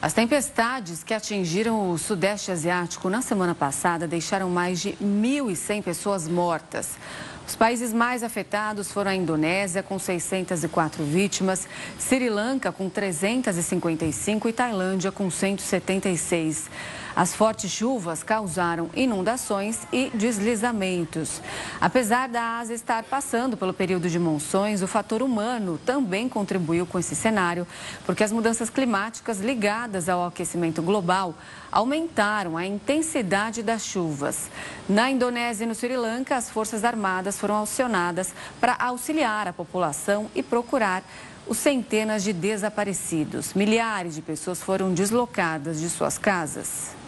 As tempestades que atingiram o Sudeste Asiático na semana passada deixaram mais de 1.100 pessoas mortas. Os países mais afetados foram a Indonésia, com 604 vítimas, Sri Lanka, com 355 e Tailândia, com 176. As fortes chuvas causaram inundações e deslizamentos. Apesar da Ásia estar passando pelo período de monções, o fator humano também contribuiu com esse cenário, porque as mudanças climáticas ligadas ao aquecimento global aumentaram a intensidade das chuvas. Na Indonésia e no Sri Lanka, as Forças Armadas foram acionadas para auxiliar a população e procurar os centenas de desaparecidos. Milhares de pessoas foram deslocadas de suas casas.